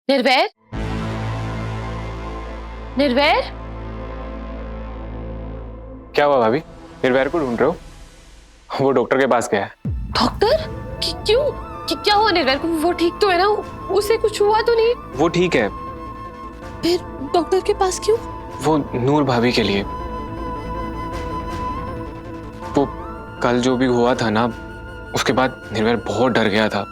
निर्वैर, निर्वैर, क्या हुआ भाभी? निर्वैर को ढूंढ रहे हो? वो डॉक्टर के पास गया है। डॉक्टर? क्यों? क्या हुआ निर्वैर को? वो ठीक तो है ना? उसे कुछ हुआ तो नहीं? वो ठीक है। फिर डॉक्टर के पास क्यों? वो नूर भाभी के लिए। वो कल जो भी हुआ था ना, उसके बाद निर्वैर बहुत डर गया था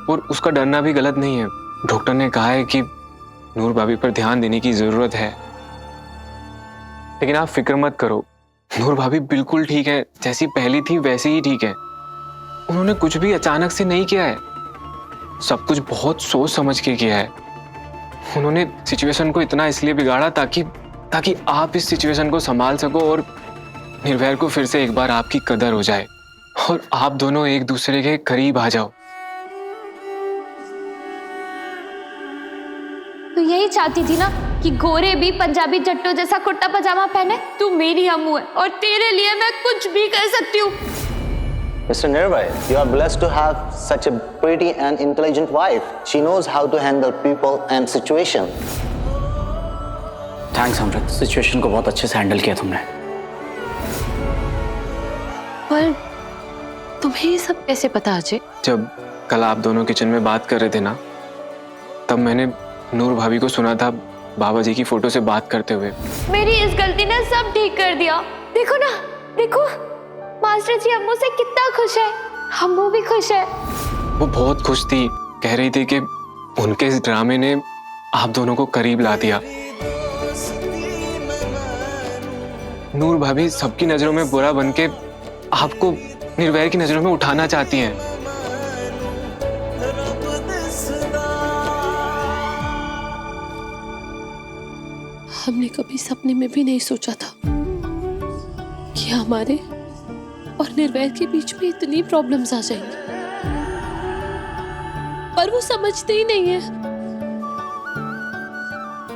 और उसका डरना भी गलत नहीं है। डॉक्टर ने कहा है कि नूर भाभी पर ध्यान देने की जरूरत है, लेकिन आप फिक्र मत करो, नूर भाभी बिल्कुल ठीक है, जैसी पहली थी वैसी ही ठीक है। उन्होंने कुछ भी अचानक से नहीं किया है, सब कुछ बहुत सोच समझ के किया है। उन्होंने सिचुएशन को इतना इसलिए बिगाड़ा ताकि आप इस सिचुएशन को संभाल सको और निर्वैर को फिर से एक बार आपकी कदर हो जाए और आप दोनों एक दूसरे के करीब आ जाओ। तो यही चाहती थी ना कि गोरे भी पंजाबी जट्टों जैसा कुर्ता पजामा पहने। तू मेरी अम्मू है और तेरे लिए मैं कुछ भी कर सकती हूँ। Mr. Nirvay, you are blessed to have such a pretty and intelligent wife. She knows how to handle people and situation. Thanks Amrit, situation को बहुत अच्छे से हैंडल किया तुमने। पर तुम्हें ये सब कैसे पता अजय? जब कल आप दोनों किचन में बात कर रहे थे ना, तब मैंने नूर भाभी को सुना था बाबा जी की फोटो से बात करते हुए। मेरी इस गलती ने सब ठीक कर दिया। देखो ना, देखो मास्टर जी अम्मू से कितना खुश है, अम्मू भी खुश है। वो बहुत खुश थी, कह रही थी कि उनके इस ड्रामे ने आप दोनों को करीब ला दिया। नूर भाभी सबकी नजरों में बुरा बनके आपको निर्वैर की नजरों में उठाना चाहती हैं। हमने कभी सपने में भी नहीं सोचा था कि हमारे और निर्वैर के बीच में इतनी प्रॉब्लम्स आ जाएंगी, पर वो समझते ही नहीं है।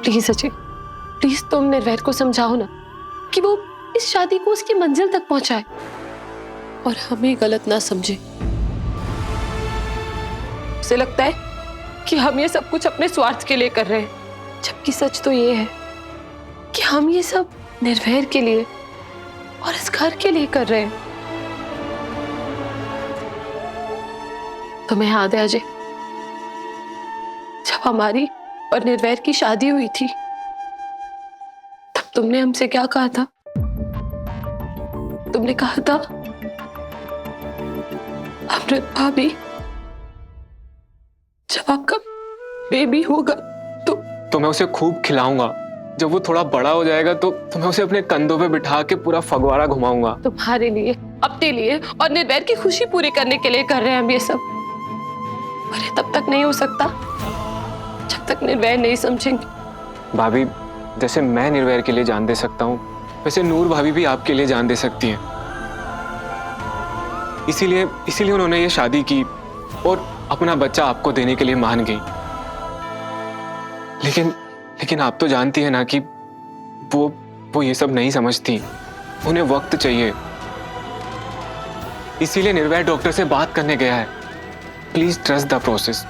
प्लीज अजय, प्लीज तुम निर्वैर को समझाओ ना कि वो इस शादी को उसकी मंजिल तक पहुंचाए और हमें गलत ना समझे। उसे लगता है कि हम ये सब कुछ अपने स्वार्थ के लिए कर रहे हैं, जबकि सच तो ये है कि हम ये सब निर्वैर के लिए और इस घर के लिए कर रहे हैं। तुम्हें याद है अजय, जब हमारी और निर्वैर की शादी हुई थी, तब तुमने हमसे क्या कहा था? तुमने कहा था, अमृत भाभी, जब आपका बेबी होगा तो मैं उसे खूब खिलाऊंगा। जब वो थोड़ा बड़ा हो जाएगा तो मैं उसे अपने कंधों पे बिठा के पूरा फगवाड़ा घुमाऊंगा। तुम्हारे लिए, अपने लिए और निर्वैर की खुशी पूरी करने के लिए कर रहे हैं हम ये सब। पर ये तब तक नहीं हो सकता जब तक निर्वैर नहीं समझेंगे। भाभी, जैसे मैं निर्वैर के लिए जान दे सकता हूँ, वैसे नूर भाभी भी आपके लिए जान दे सकती हैं। इसीलिए उन्होंने ये शादी की और अपना बच्चा आपको देने के लिए मान गई। लेकिन आप तो जानती है ना कि वो ये सब नहीं समझती, उन्हें वक्त चाहिए। इसीलिए निर्वैर डॉक्टर से बात करने गया है। प्लीज ट्रस्ट द प्रोसेस,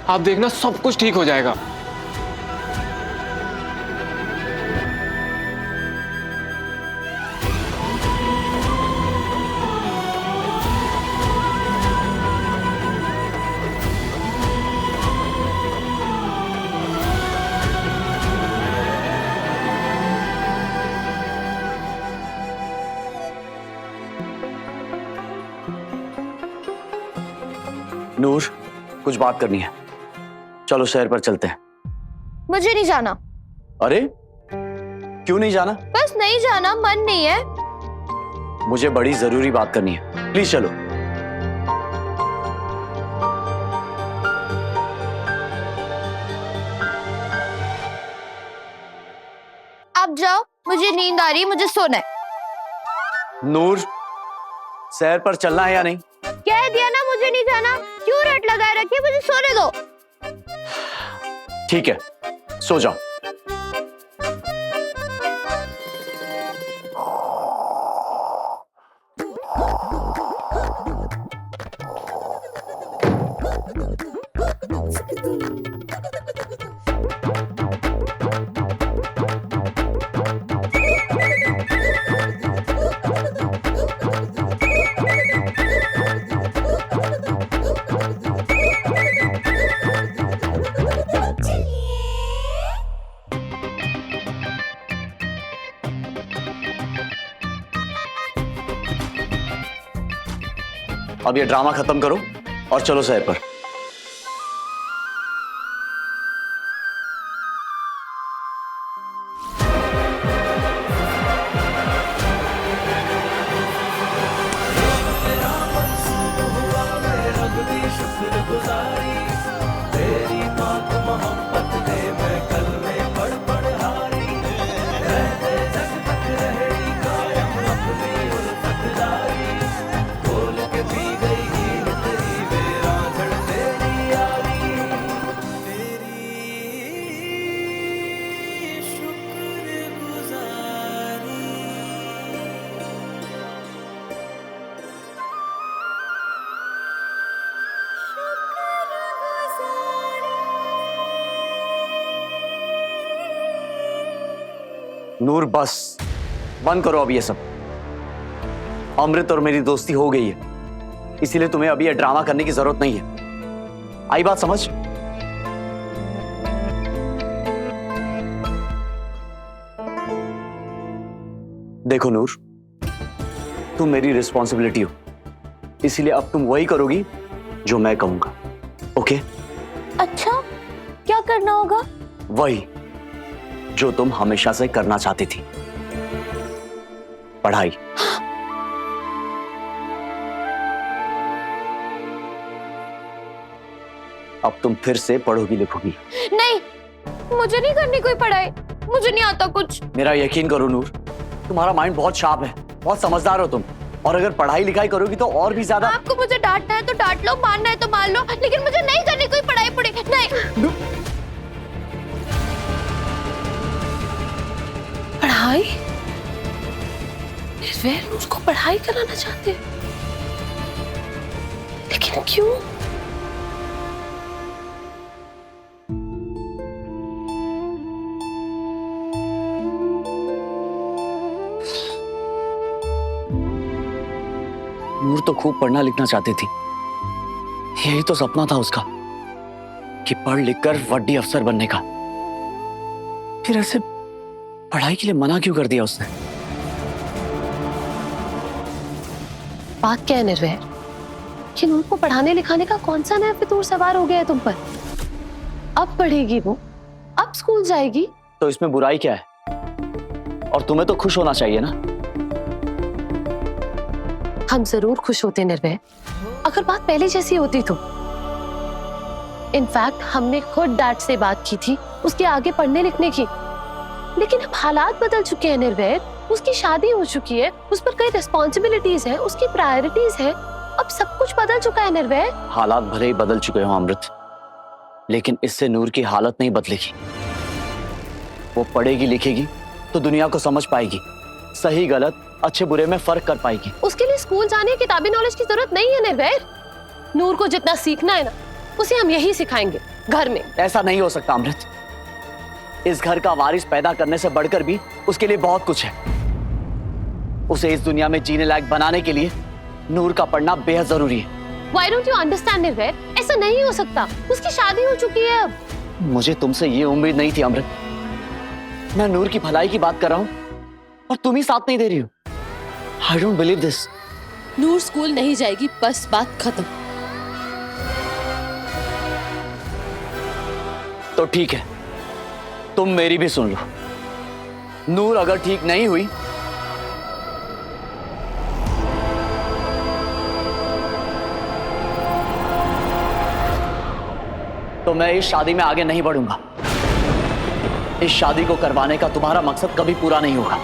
आप देखना सब कुछ ठीक हो जाएगा। नूर, कुछ बात करनी है, चलो शहर पर चलते हैं। मुझे नहीं जाना। अरे क्यों नहीं जाना? बस नहीं जाना, मन नहीं है। मुझे बड़ी जरूरी बात करनी है, प्लीज चलो। आप जाओ, मुझे नींद आ रही है, मुझे सोना है। नूर, शहर पर चलना है या नहीं? कह दिया ना मुझे नहीं जाना, क्यों रट लगाए रखी है? मुझे सोने दो। ठीक है, सो जाओ। अब ये ड्रामा खत्म करो और चलो सैर पर। नूर बस बंद करो अब ये सब। अमृत और मेरी दोस्ती हो गई है, इसीलिए तुम्हें अभी ये ड्रामा करने की जरूरत नहीं है। आई बात समझ? देखो नूर, तुम मेरी रिस्पॉन्सिबिलिटी हो, इसीलिए अब तुम वही करोगी जो मैं कहूंगा। ओके? अच्छा, क्या करना होगा? वही जो तुम हमेशा से करना चाहती थी, पढ़ाई। अब तुम फिर से पढ़ोगी लिखोगी। नहीं, मुझे नहीं करनी कोई पढ़ाई, मुझे नहीं आता कुछ। मेरा यकीन करो नूर, तुम्हारा माइंड बहुत शार्प है, बहुत समझदार हो तुम, और अगर पढ़ाई लिखाई करोगी तो और भी ज्यादा। आपको मुझे डांटना है तो डांट लो, मारना है तो मार लो, लेकिन मुझे नहीं करनी कोई पढ़ाई पढ़ी। नहीं। पढ़ाई? निर्वैर उसको पढ़ाई कराना चाहते हैं, लेकिन क्यों? नूर तो खूब पढ़ना लिखना चाहती थी, यही तो सपना था उसका कि पढ़ लिख कर वड्डी अफसर बनने का। फिर ऐसे पढ़ाई के लिए मना क्यों कर दिया उसने? बात क्या है निर्वैर कि नूर को पढ़ाने लिखाने का कौन सा नया फितूर सवार हो गया है तुम पर? अब पढ़ेगी वो, अब स्कूल जाएगी। तो इसमें बुराई क्या है? और तुम्हें तो खुश होना चाहिए ना। हम जरूर खुश होते निर्वैर, अगर बात पहले जैसी होती तो। इनफैक्ट हमने खुद डैड से बात की थी उसके आगे पढ़ने लिखने की, लेकिन अब हालात बदल चुके हैं निर्वैर। उसकी शादी हो चुकी है, उस पर कई रिस्पॉन्सिबिलिटीज है, उसकी प्रायोरिटीज है, अब सब कुछ बदल चुका है निर्वैर। हालात भले ही बदल चुके हो अमृत, लेकिन इससे नूर की हालत नहीं बदलेगी। वो पढ़ेगी लिखेगी तो दुनिया को समझ पाएगी, सही गलत अच्छे बुरे में फर्क कर पाएगी। उसके लिए स्कूल जाने किताबी नॉलेज की जरूरत नहीं है निर्वैर। नूर को जितना सीखना है ना, उसे हम यही सिखाएंगे घर में। ऐसा नहीं हो सकता अमृत, इस घर का वारिस पैदा करने से बढ़कर भी उसके लिए बहुत कुछ है। उसे इस दुनिया में जीने लायक बनाने के लिए नूर का पढ़ना बेहद जरूरी है। Why don't you understand निर्वैर? ऐसा नहीं हो सकता, उसकी शादी हो चुकी है अब। मुझे तुमसे ये उम्मीद नहीं थी अमृत। मैं नूर की भलाई की बात कर रहा हूँ और तुम ही साथ नहीं दे रही हो। I don't believe this. Noor school नहीं जाएगी, बस बात खत्म। तो ठीक है, तुम मेरी भी सुन लो। नूर अगर ठीक नहीं हुई तो मैं इस शादी में आगे नहीं बढ़ूंगा। इस शादी को करवाने का तुम्हारा मकसद कभी पूरा नहीं होगा।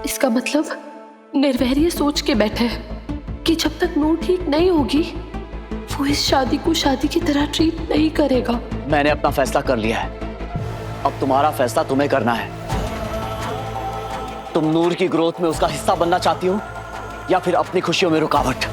इसका मतलब निर्वैर ये सोच के बैठे है कि जब तक नूर ठीक नहीं होगी वो इस शादी को शादी की तरह ट्रीट नहीं करेगा। मैंने अपना फैसला कर लिया है, अब तुम्हारा फैसला तुम्हें करना है। तुम नूर की ग्रोथ में उसका हिस्सा बनना चाहती हो या फिर अपनी खुशियों में रुकावट?